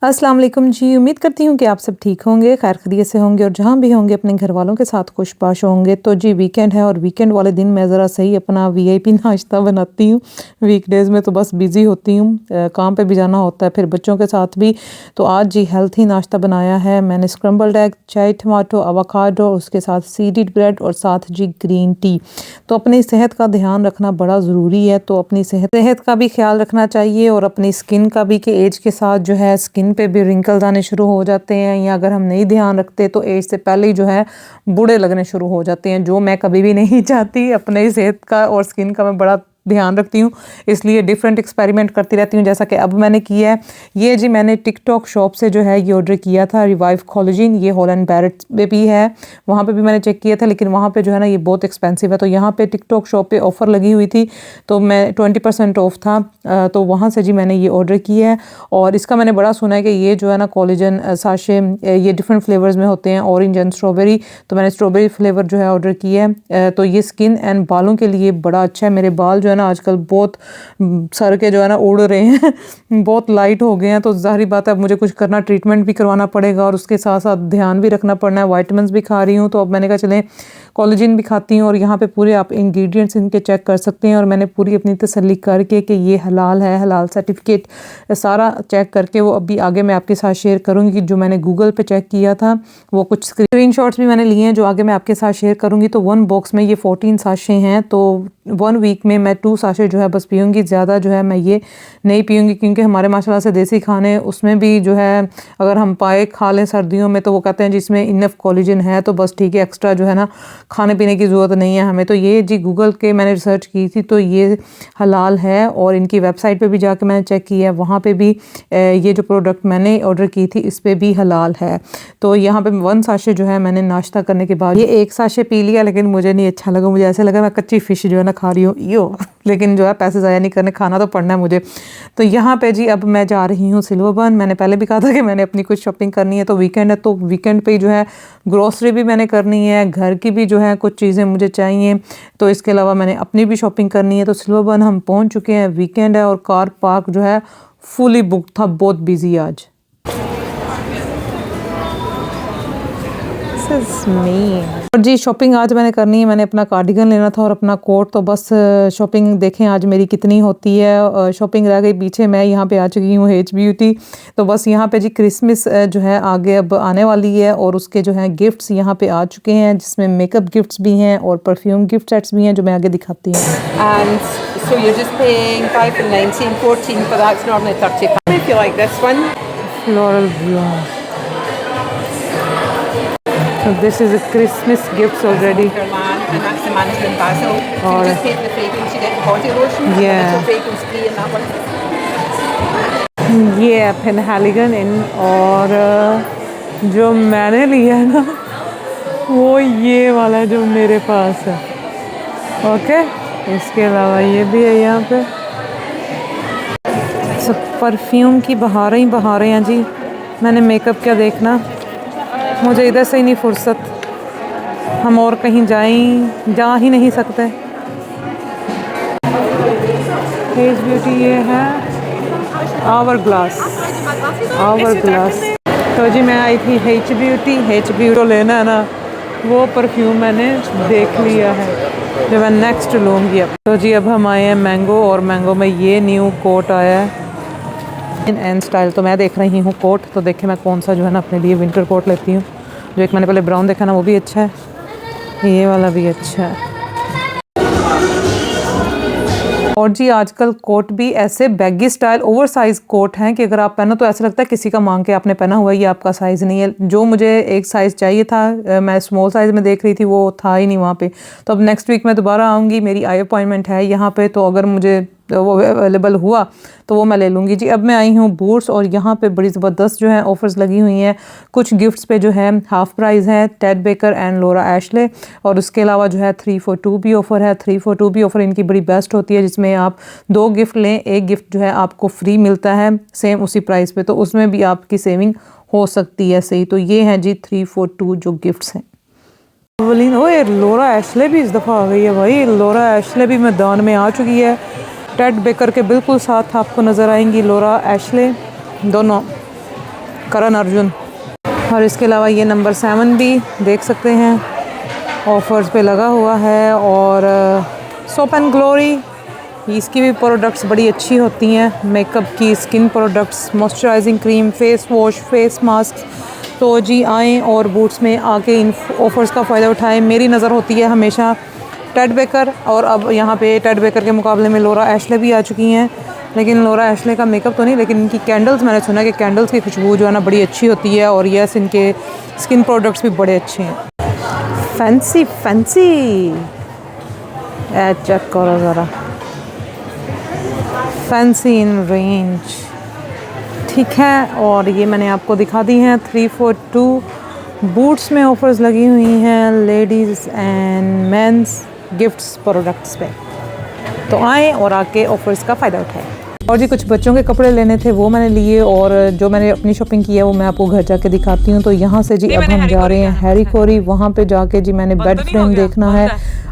अस्सलाम वालेकुम जी। उम्मीद करती हूँ कि आप सब ठीक होंगे, खैर खैरियत से होंगे और जहाँ भी होंगे अपने घर वालों के साथ खुशबाश होंगे। तो जी वीकेंड है और वीकेंड वाले दिन मैं ज़रा सही अपना वीआईपी नाश्ता बनाती हूँ। वीकडेज़ में तो बस बिज़ी होती हूँ, काम पे भी जाना होता है, फिर बच्चों के साथ भी। तो आज जी हेल्थी नाश्ता बनाया है मैंने, स्क्रम्बल्ड एग, चाय टमाटो, एवोकाडो, उसके साथ सीडेड ब्रेड और साथ जी ग्रीन टी। तो अपनी सेहत का ध्यान रखना बड़ा ज़रूरी है, तो अपनी सेहत का भी ख्याल रखना चाहिए और अपनी स्किन का भी, कि एज के साथ जो है स्किन पे भी रिंकल्स आने शुरू हो जाते हैं, या अगर हम नहीं ध्यान रखते तो एज से पहले ही जो है बूढ़े लगने शुरू हो जाते हैं, जो मैं कभी भी नहीं चाहती। अपने सेहत का और स्किन का मैं बड़ा ध्यान रखती हूँ, इसलिए डिफरेंट एक्सपेरिमेंट करती रहती हूँ, जैसा कि अब मैंने किया है। ये जी मैंने टिकटॉक शॉप से जो है ये ऑर्डर किया था, रिवाइव कोलेजन। ये हॉलैंड बैरेट में भी है, वहाँ पे भी मैंने चेक किया था, लेकिन वहाँ पे जो है ना ये बहुत एक्सपेंसिव है। तो यहाँ पे टिकटॉक शॉप पे ऑफ़र लगी हुई थी, तो मैं 20% ऑफ था, तो वहाँ से जी मैंने ये ऑर्डर किया है। और इसका मैंने बड़ा सुना है कि ये जो है ना कोलेजन साशे, ये डिफरेंट फ्लेवर्स में होते हैं, ऑरेंज एंड स्ट्रॉबेरी। तो मैंने स्ट्रॉबेरी फ्लेवर जो है ऑर्डर किया है। तो ये स्किन एंड बालों के लिए बड़ा अच्छा है। मेरे बाल जो है ना आजकल बहुत सर के जो है ना उड़ रहे हैं बहुत लाइट हो गए हैं, तो ज़ाहिर बात है अब मुझे कुछ करना, ट्रीटमेंट भी करवाना पड़ेगा और उसके साथ साथ ध्यान भी रखना पड़ना है। वाइटामिन्स भी खा रही हूँ, तो अब मैंने कहा चलें कोलेजन भी खाती हूँ, और यहाँ पे पूरे आप इंग्रेडिएंट्स इनके चेक कर सकते हैं। और मैंने पूरी अपनी तसल्ली करके कि ये हलाल है, हलाल सर्टिफिकेट सारा चेक करके वो अभी आगे मैं आपके साथ शेयर करूँगी। कि जो मैंने गूगल पे चेक किया था वो कुछ स्क्रीनशॉट्स भी मैंने लिए हैं, जो आगे मैं आपके साथ शेयर करूँगी। तो 1 बॉक्स में ये 14 साशे हैं, तो 1 वीक में मैं 2 साशे जो है बस पीऊँगी, ज़्यादा जो है मैं ये नहीं पीऊँगी, क्योंकि हमारे माशाल्लाह से देसी खाने उसमें भी जो है अगर हम पाए खा लें सर्दियों में, तो वो कहते हैं जिसमें इनफ कोलेजन है तो बस ठीक है, एक्स्ट्रा जो है ना खाने पीने की ज़रूरत नहीं है हमें। तो ये जी गूगल के मैंने रिसर्च की थी, तो ये हलाल है, और इनकी वेबसाइट पे भी जाके मैंने चेक किया है, वहाँ पे भी ये जो प्रोडक्ट मैंने ऑर्डर की थी इस पे भी हलाल है। तो यहाँ पे 1 साशे जो है मैंने नाश्ता करने के बाद ये 1 साशे पी लिया, लेकिन मुझे नहीं अच्छा लगा, मुझे ऐसे लगा मैं कच्ची फ़िश जो है ना खा रही हूँ यो लेकिन जो है पैसे ज़ाया नहीं करने, खाना तो पड़ना है मुझे। तो यहाँ पे जी अब मैं जा रही हूँ सिल्वर बर्न। मैंने पहले भी कहा था कि मैंने अपनी कुछ शॉपिंग करनी है, तो वीकेंड है, तो वीकेंड पे जो है ग्रोसरी भी मैंने करनी है, घर की भी जो है कुछ चीज़ें मुझे चाहिए, तो इसके अलावा मैंने अपनी भी शॉपिंग करनी है। तो सिल्वर बर्न हम पहुँच चुके हैं, वीकेंड है और कार पार्क जो है फुली बुक था, बहुत बिजी आज। और जी शॉपिंग आज मैंने करनी है, मैंने अपना कार्डिगन लेना था और अपना कोट, तो बस शॉपिंग देखें आज मेरी कितनी होती है। शॉपिंग रह गई पीछे, मैं यहाँ पे आ चुकी हूँ एच ब्यूटी। तो बस यहाँ पे जी क्रिसमस जो है आगे अब आने वाली है, और उसके जो है गिफ्ट्स यहाँ पे आ चुके हैं, जिसमें मेकअप गिफ्ट्स भी हैं और परफ्यूम गिफ्ट सेट्स भी हैं, जो मैं आगे दिखाती हूँ। And so you're just paying 5 and 19, 14 for that's normally £30 if you like this one. Floral bloom. So this is a Christmas gifts already. For man, and that's the mandarin basil. So you Alright. just pay for the fragrance, you get the body lotion, and Yeah. the little fragrance free in that one. ये है पेनहेलिगन इन, और जो मैंने लिया है ना वो ये वाला है जो मेरे पास है। ओके, इसके अलावा ये भी है यहाँ पे। सब परफ्यूम की बहारें ही बहारें हैं जी। मैंने मेकअप क्या देखना, मुझे इधर से ही नहीं फुर्सत, हम और कहीं जा ही नहीं सकते। फेस ब्यूटी ये है आवर ग्लास। तो जी मैं आई थी एच ब्यूटी तो लेना है ना, वो परफ्यूम मैंने देख लिया है जो मैं नेक्स्ट लूँगी अब। तो जी अब हम आए हैं मैंगो, और मैंगो में ये न्यू कोट आया है इन एन स्टाइल। तो मैं देख रही हूँ कोट, तो देखे मैं कौन सा जो है ना अपने लिए विंटर कोट लेती हूँ। जो एक मैंने पहले ब्राउन देखा ना वो भी अच्छा है, ये वाला भी अच्छा है। और जी आजकल कोट भी ऐसे baggy style oversize coat हैं कि अगर आप पहनो तो ऐसा लगता है किसी का मांग के आपने पहना हुआ है, ये आपका साइज़ नहीं है। जो मुझे एक साइज़ चाहिए था, मैं स्मॉल साइज़ में देख रही थी, वो था ही नहीं वहाँ पे। तो अब नेक्स्ट वीक मैं दोबारा आऊँगी, मेरी आई अपॉइंटमेंट है यहाँ पे, तो अगर मुझे वो अवेलेबल हुआ तो वो मैं ले लूँगी जी। अब मैं आई हूँ बूट्स, और यहाँ पे बड़ी ज़बरदस्त जो है ऑफ़र्स लगी हुई हैं। कुछ गिफ्ट्स पे जो है हाफ़ प्राइस है, Ted Baker and Laura Ashley, और उसके अलावा जो है 3 for 2 भी ऑफ़र है। 3 for 2 भी ऑफ़र इनकी बड़ी बेस्ट होती है, जिसमें आप 2 गिफ्ट लें, एक गिफ्ट जो है आपको फ्री मिलता है सेम उसी प्राइस पे, तो उसमें भी आपकी सेविंग हो सकती है सही। तो ये हैं जी 3 for 2 जो गिफ्ट्स हैं। ओए लॉरा एशले भी इस दफ़ा आ गई है भाई, लॉरा एशले भी मैदान में आ चुकी है। टेड बेकर के बिल्कुल साथ आपको नज़र आएंगी लॉरा एशले दोनों। करण अर्जुन। और इसके अलावा ये नंबर 7 भी देख सकते हैं, ऑफ़र्स पे लगा हुआ है। और सोप एंड ग्लोरी, इसकी भी प्रोडक्ट्स बड़ी अच्छी होती हैं, मेकअप की, skin products, moisturising cream, face wash, face mask. तो जी आएँ और बूट्स में आके इन ऑफ़र्स का फ़ायदा उठाएं। मेरी नज़र होती है हमेशा टेड बेकर, और अब यहाँ पे टेड बेकर के मुकाबले में लॉरा एशले भी आ चुकी हैं। लेकिन लॉरा एशले का मेकअप तो नहीं, लेकिन इनकी कैंडल्स, मैंने सुना कि कैंडल्स की खुशबू जो है ना बड़ी अच्छी होती है। और यस, इनके स्किन प्रोडक्ट्स भी बड़े अच्छे हैं। फैंसी चेक करो ज़रा, फैंसी इन रेंज, ठीक है। और ये मैंने आपको दिखा दी हैं 342 बूट्स में ऑफ़र्स लगी हुई हैं ladies and men's gifts products पे। तो आएँ और आके ऑफ़र्स का फ़ायदा उठाएं। और जी कुछ बच्चों के कपड़े लेने थे, वो मैंने लिए, और जो मैंने अपनी शॉपिंग की है वो मैं आपको घर जाके दिखाती हूँ। तो यहाँ से जी अब हम जा रहे हैं हैरी कोरी। वहाँ पे जाके जी मैंने बेड फ्रेम देखना है,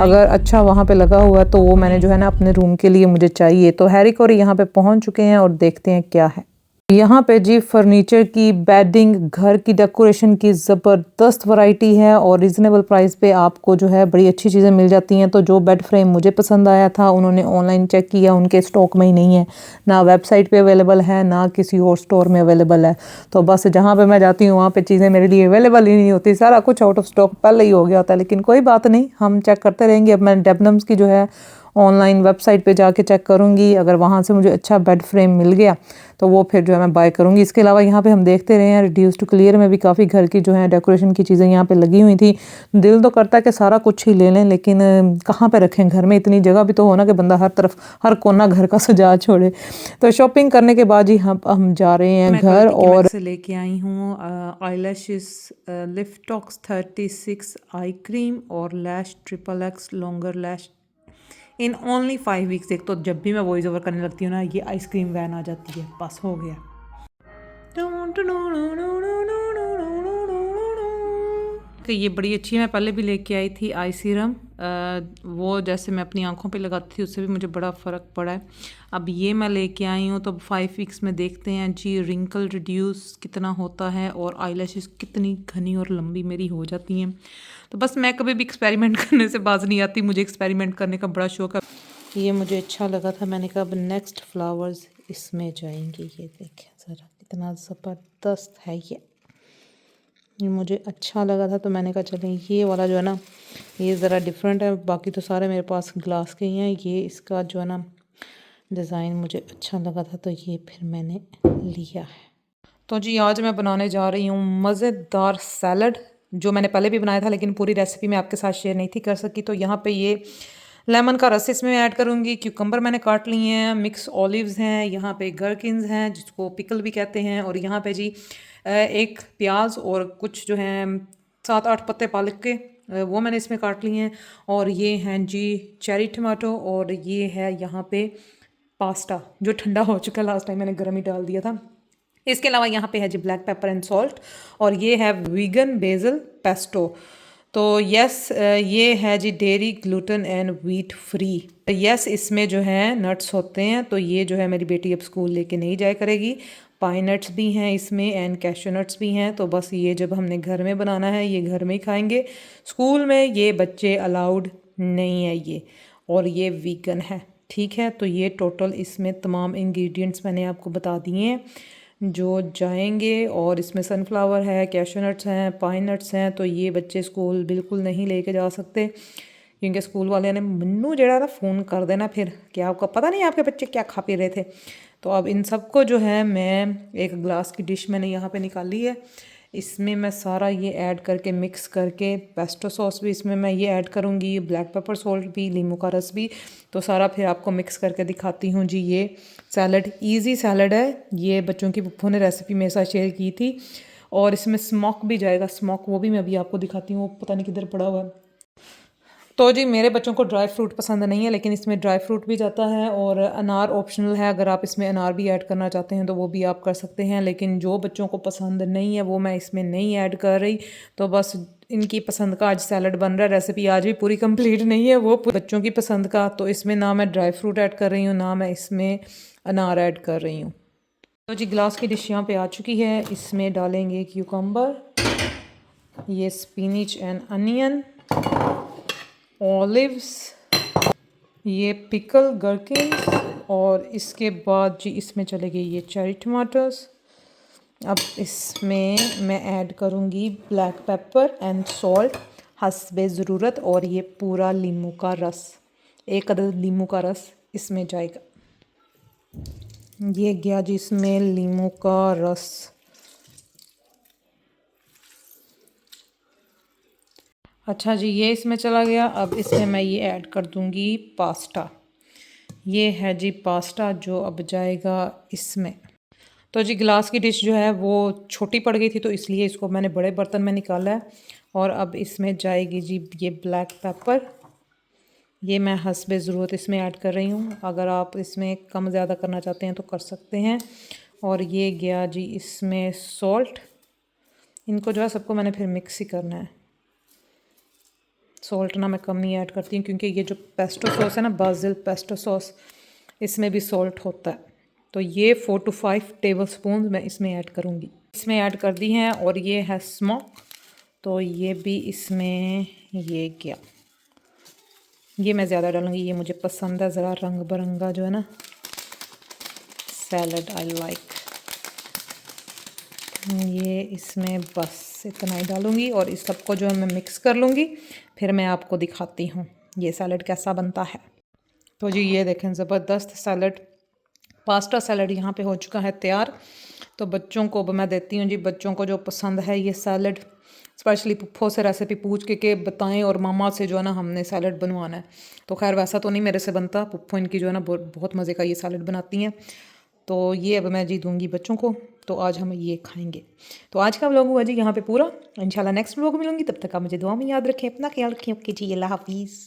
अगर अच्छा वहाँ पे लगा हुआ है तो वो मैंने जो है ना अपने रूम के लिए मुझे चाहिए। तो हैरी कोरी यहाँ पे पहुँच चुके हैं और देखते हैं क्या है यहाँ पे जी। फर्नीचर की, बेडिंग, घर की डेकोरेशन की ज़बरदस्त वैरायटी है और रिजनेबल प्राइस पे आपको जो है बड़ी अच्छी चीज़ें मिल जाती हैं। तो जो बेड फ्रेम मुझे पसंद आया था, उन्होंने ऑनलाइन चेक किया, उनके स्टॉक में ही नहीं है, ना वेबसाइट पे अवेलेबल है, ना किसी और स्टोर में अवेलेबल है। तो बस जहाँ पे मैं जाती हूँ वहाँ पे चीज़ें मेरे लिए अवेलेबल ही नहीं होती, सारा कुछ आउट ऑफ स्टॉक पहले ही हो गया होता है। लेकिन कोई बात नहीं, हम चेक करते रहेंगे। अब मैं डेबनम्स की जो है ऑनलाइन वेबसाइट पे जाके चेक करूँगी, अगर वहाँ से मुझे अच्छा बेड फ्रेम मिल गया तो वो फिर जो है मैं बाय करूँगी। इसके अलावा यहाँ पे हम देखते रहे हैं रिड्यूस टू क्लियर में भी काफ़ी घर की जो है डेकोरेशन की चीज़ें यहाँ पे लगी हुई थी। दिल तो करता है कि सारा कुछ ही ले लें, लेकिन कहाँ पे रखें, घर में इतनी जगह भी तो हो ना कि बंदा हर तरफ, हर कोना घर का सजा छोड़े। तो शॉपिंग करने के बाद ही हम जा रहे हैं घर। और से लेके आई हूँ आईलैशेस लिफ्टॉक्स 36 आई क्रीम और lash triple X longer lash in only 5 weeks. एक तो जब भी मैं वॉइस ओवर करने लगती हूँ ना, ये आइसक्रीम वैन आ जाती है, बस हो गया। कि ये बड़ी अच्छी है, मैं पहले भी लेके आई थी आई सीरम, वो जैसे मैं अपनी आंखों पे लगाती थी उससे भी मुझे बड़ा फ़र्क पड़ा है। अब ये मैं लेके आई हूँ, तो 5 वीक्स में देखते हैं जी रिंकल रिड्यूस कितना होता है और आईलैशेस कितनी घनी और लंबी मेरी हो जाती हैं। तो बस मैं कभी भी एक्सपेरिमेंट करने से बाज नहीं आती, मुझे एक्सपेरिमेंट करने का बड़ा शौक है। ये मुझे अच्छा लगा था, मैंने कहा अब नेक्स्ट फ्लावर्स इसमें जाएंगे। ये देखें ज़रा कितना ज़बरदस्त है ये मुझे अच्छा लगा था, तो मैंने कहा चलें ये वाला जो है ना ये ज़रा डिफरेंट है, बाकी तो सारे मेरे पास ग्लास के ही हैं। ये इसका जो है ना डिज़ाइन मुझे अच्छा लगा था, तो ये फिर मैंने लिया है। तो जी आज मैं बनाने जा रही हूँ मज़ेदार सैलड, जो मैंने पहले भी बनाया था लेकिन पूरी रेसिपी मैं आपके साथ शेयर नहीं थी कर सकी। तो यहाँ पे ये लेमन का रस इसमें ऐड करूँगी, क्यूकम्बर मैंने काट लिए हैं, मिक्स ऑलिव्स हैं, यहाँ पे गरकिन्स हैं जिसको पिकल भी कहते हैं, और यहाँ पे जी एक प्याज और कुछ जो है 7-8 पत्ते पालक के वो मैंने इसमें काट लिए हैं, और ये हैं जी चेरी टमाटो, और ये है यहाँ पे पास्ता जो ठंडा हो चुका है, लास्ट टाइम मैंने गर्म ही डाल दिया था। इसके अलावा यहाँ पे है जी ब्लैक पेपर एंड सॉल्ट, और ये है वीगन बेसल पेस्टो। तो यस ये है जी dairy gluten and wheat free. Yes इसमें जो है नट्स होते हैं, तो ये जो है मेरी बेटी अब स्कूल लेके नहीं जाया करेगी। पाइन नट्स भी हैं इसमें एंड कैशू नट्स भी हैं। तो बस ये जब हमने घर में बनाना है ये घर में ही खाएंगे, स्कूल में ये बच्चे अलाउड नहीं है ये, और ये वीगन है, ठीक है। तो ये टोटल इसमें तमाम इंग्रेडिएंट्स मैंने आपको बता दिए हैं जो जाएंगे, और इसमें सनफ्लावर है, कैशू नट्स हैं, पाइन नट्स हैं। तो ये बच्चे स्कूल बिल्कुल नहीं लेके जा सकते, क्योंकि स्कूल वाले ने मन्नू जड़ा था फ़ोन कर देना फिर कि आपको पता नहीं आपके बच्चे क्या खा पी रहे थे। तो अब इन सबको जो है मैं एक ग्लास की डिश मैंने यहाँ पे निकाली है, इसमें मैं सारा ये ऐड करके मिक्स करके, पेस्टो सॉस भी इसमें मैं ये ऐड करूँगी, ब्लैक पेपर सॉल्ट भी, नींबू का रस भी, तो सारा फिर आपको मिक्स करके दिखाती हूँ जी। ये सैलड इजी सैलड है, ये बच्चों की पुप्पो ने रेसिपी मेरे साथ शेयर की थी, और इसमें स्मोक भी जाएगा, स्मोक वो भी मैं अभी आपको दिखाती हूँ, वो पता नहीं किधर पड़ा हुआ है। तो जी मेरे बच्चों को ड्राई फ्रूट पसंद नहीं है, लेकिन इसमें ड्राई फ्रूट भी जाता है, और अनार ऑप्शनल है, अगर आप इसमें अनार भी ऐड करना चाहते हैं तो वो भी आप कर सकते हैं, लेकिन जो बच्चों को पसंद नहीं है वो मैं इसमें नहीं ऐड कर रही। तो बस इनकी पसंद का आज सैलड बन रहा है, रेसिपी आज भी पूरी कंप्लीट नहीं है, वो बच्चों की पसंद का। तो इसमें ना मैं ड्राई फ्रूट ऐड कर रही हूँ, ना मैं इसमें अनार ऐड कर रही हूँ। तो जी ग्लास की डिश यहाँ पे आ चुकी है। इसमें डालेंगे क्यूकम्बर, ये स्पिनिच एंड अनियन, ऑलिव्स, ये पिकल गरकिन्स, और इसके बाद जी इसमें चलेगी ये चेरी टमाटर्स। अब इसमें मैं ऐड करूँगी ब्लैक पेपर एंड सॉल्ट हस्बे ज़रूरत, और ये पूरा नींबू का रस, 1 अदद नींबू का रस इसमें जाएगा। ये गया जी इसमें नींबू का रस। अच्छा जी, ये इसमें चला गया। अब इसमें मैं ये ऐड कर दूँगी पास्ता। ये है जी पास्ता जो अब जाएगा इसमें। तो जी ग्लास की डिश जो है वो छोटी पड़ गई थी, तो इसलिए इसको मैंने बड़े बर्तन में निकाला है। और अब इसमें जाएगी जी ये ब्लैक पेपर, ये मैं हस्बे ज़रूरत इसमें ऐड कर रही हूँ। अगर आप इसमें कम ज़्यादा करना चाहते हैं तो कर सकते हैं। और ये गया जी इसमें सॉल्ट। इनको जो है सबको मैंने फिर मिक्स ही करना है। सॉल्ट ना मैं कम ही ऐड करती हूँ, क्योंकि ये जो पेस्टो सॉस है ना, बासिल पेस्टो सॉस, इसमें भी सॉल्ट होता है। तो ये 4 to 5 टेबल स्पून मैं इसमें ऐड करूँगी। इसमें ऐड कर दी हैं। और ये है स्मोक, तो ये भी इसमें ये गया। ये मैं ज़्यादा डालूँगी, ये मुझे पसंद है ज़रा रंग बिरंगा जो है ना सैलड, आई लाइक। ये इसमें बस इतना ही डालूँगी और इस सबको जो है मैं मिक्स कर लूँगी। फिर मैं आपको दिखाती हूँ ये सैलड कैसा बनता है। तो जी ये देखें ज़बरदस्त सैलड, पास्ता सैलड यहाँ पे हो चुका है तैयार। तो बच्चों को अब मैं देती हूँ जी, बच्चों को जो पसंद है ये सैलड, स्पेशली पुप्पो से रेसिपी पूछ के बताएं, और मामा से जो है ना हमने सैलड बनवाना है। तो खैर वैसा तो नहीं मेरे से बनता, पुप्पो इनकी जो है ना बहुत मज़े का ये सैलड बनाती हैं। तो ये अब मैं जी दूंगी बच्चों को, तो आज हम ये खाएंगे। तो आज का व्लॉग हुआ जी यहाँ पे पूरा। इंशाल्लाह नेक्स्ट व्लॉग मिलूंगी, तब तक आप मुझे दुआ में याद रखें, अपना ख्याल रखें। ओके जी, अल्लाह हाफिज़।